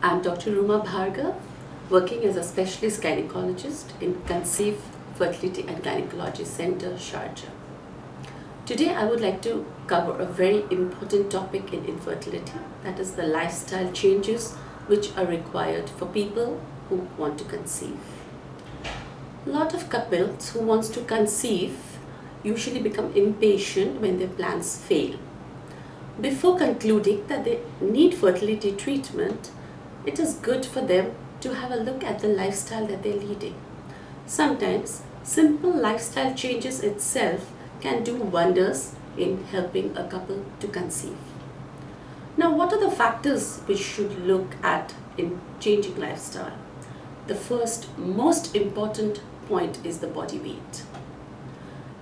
I'm Dr. Ruma Bhargava, working as a specialist gynecologist in Conceive Fertility and Gynecology Center, Sharjah. Today I would like to cover a very important topic in infertility, that is the lifestyle changes which are required for people who want to conceive. A lot of couples who want to conceive usually become impatient when their plans fail. Before concluding that they need fertility treatment, it is good for them to have a look at the lifestyle that they're leading. Sometimes simple lifestyle changes itself can do wonders in helping a couple to conceive. Now, what are the factors which should look at in changing lifestyle? The first most important point is the body weight.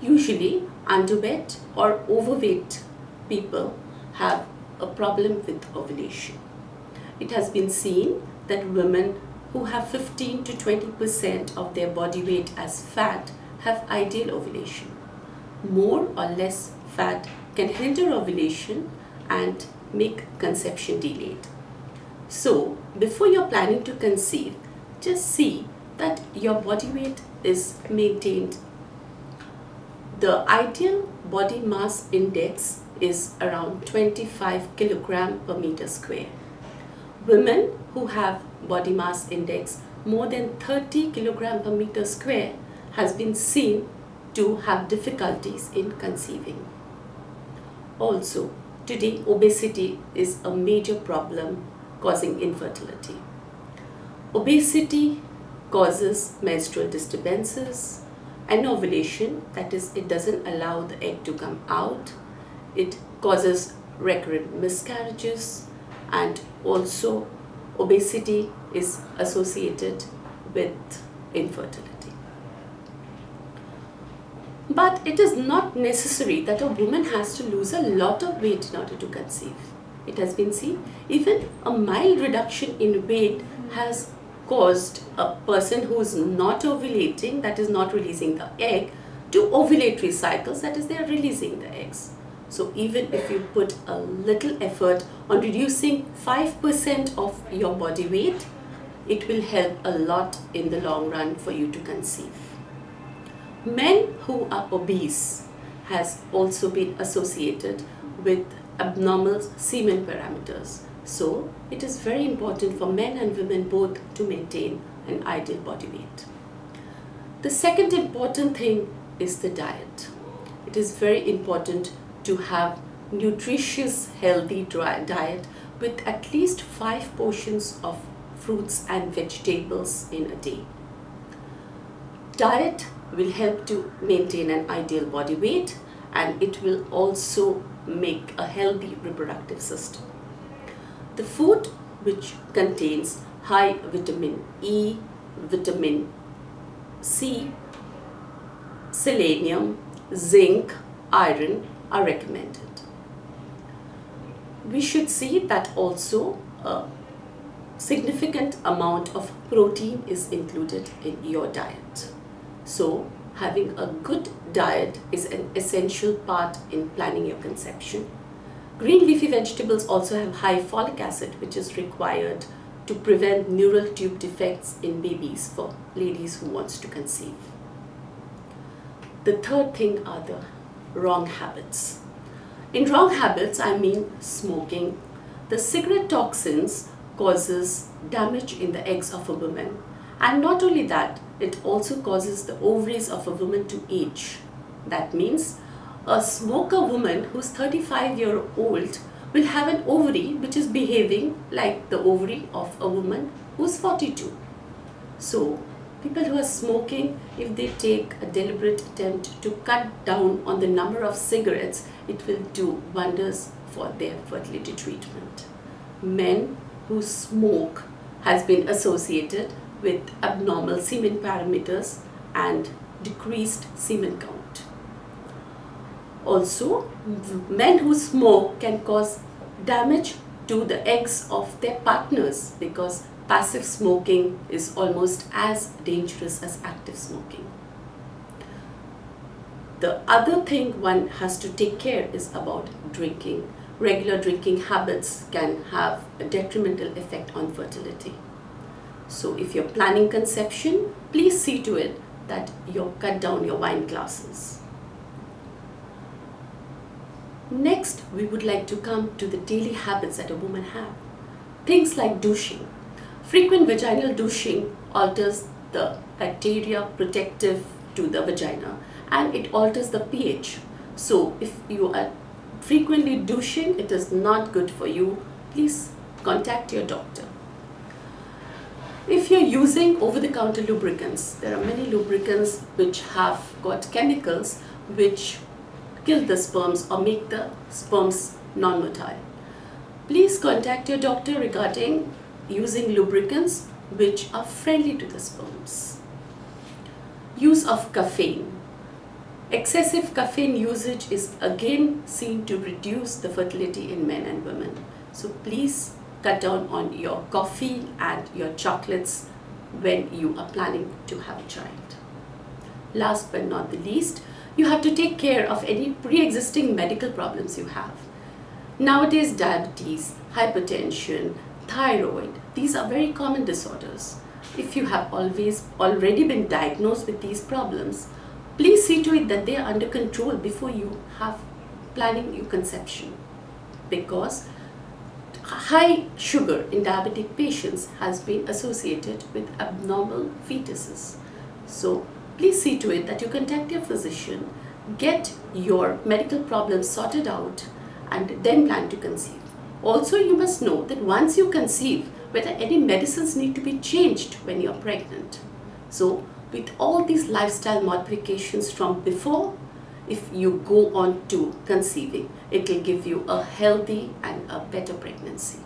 Usually underweight or overweight people have a problem with ovulation. It has been seen that women who have 15 to 20% of their body weight as fat have ideal ovulation. More or less fat can hinder ovulation and make conception delayed. So, before you're planning to conceive, just see that your body weight is maintained. The ideal body mass index is around 25 kg per meter square. Women who have body mass index more than 30 kg per meter square has been seen to have difficulties in conceiving. Also, today obesity is a major problem causing infertility. Obesity causes menstrual disturbances and ovulation, that is, it doesn't allow the egg to come out. It causes recurrent miscarriages, and also obesity is associated with infertility. But it is not necessary that a woman has to lose a lot of weight in order to conceive. It has been seen even a mild reduction in weight has caused a person who is not ovulating, that is not releasing the egg, to ovulatory cycles, that is they are releasing the eggs. So even if you put a little effort on reducing 5% of your body weight, it will help a lot in the long run for you to conceive. Men who are obese has also been associated with abnormal semen parameters. So it is very important for men and women both to maintain an ideal body weight. The second important thing is the diet. It is very important to have nutritious, healthy diet with at least 5 portions of fruits and vegetables in a day. Diet will help to maintain an ideal body weight, and it will also make a healthy reproductive system. The food which contains high vitamin E, vitamin C, selenium, zinc, iron are recommended. We should see that also a significant amount of protein is included in your diet. So having a good diet is an essential part in planning your conception. Green leafy vegetables also have high folic acid, which is required to prevent neural tube defects in babies for ladies who want to conceive. The third thing are the wrong habits. In wrong habits, I mean smoking. The cigarette toxins causes damage in the eggs of a woman, and not only that, it also causes the ovaries of a woman to age. That means a smoker woman who's 35-year-old will have an ovary which is behaving like the ovary of a woman who's 42. So people who are smoking, if they take a deliberate attempt to cut down on the number of cigarettes, it will do wonders for their fertility treatment. Men who smoke has been associated with abnormal semen parameters and decreased semen count. Also, men who smoke can cause damage to the eggs of their partners, because passive smoking is almost as dangerous as active smoking. The other thing one has to take care is about drinking. regular drinking habits can have a detrimental effect on fertility. So if you're planning conception, please see to it that you cut down your wine glasses. Next, we would like to come to the daily habits that a woman has. Things like douching. Frequent vaginal douching alters the bacteria protective to the vagina and it alters the pH. So if you are frequently douching, it is not good for you. Please contact your doctor. If you're using over-the-counter lubricants, there are many lubricants which have got chemicals which kill the sperms or make the sperms non-motile. Please contact your doctor regarding using lubricants which are friendly to the sperms. Use of caffeine. Excessive caffeine usage is again seen to reduce the fertility in men and women. So please cut down on your coffee and your chocolates when you are planning to have a child. Last but not the least, you have to take care of any pre-existing medical problems you have. Nowadays, diabetes, hypertension, thyroid, these are very common disorders. If you have already been diagnosed with these problems, please see to it that they are under control before you have planning your conception, because high sugar in diabetic patients has been associated with abnormal fetuses. So please see to it that you contact your physician, get your medical problems sorted out and then plan to conceive. Also, you must know that once you conceive, whether any medicines need to be changed when you're pregnant. So with all these lifestyle modifications from before, if you go on to conceiving, it will give you a healthy and a better pregnancy.